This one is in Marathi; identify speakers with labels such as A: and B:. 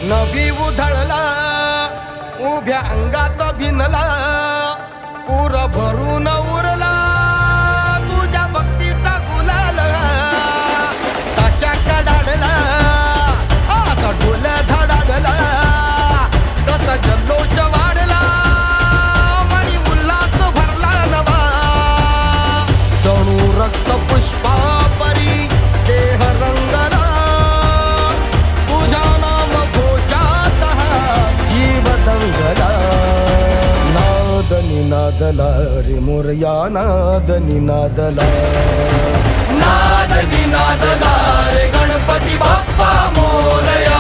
A: नवी उधळला उभ्या अंगात भिनला पूर भरून उरला तुझ्या भक्तीचा गुलाल कशा कडाडला असा ढोल धडाडला कसा जल्लोष वाढला मनी उल्हास भरला नवा जणू रक्त पुष्पा परी देह रंगला तुझ्या नाम घोषात जीव दंगला नाद निनादला रे मोरया नाद निनादला नाद निनादला रे गणपती बाप्पा मोरया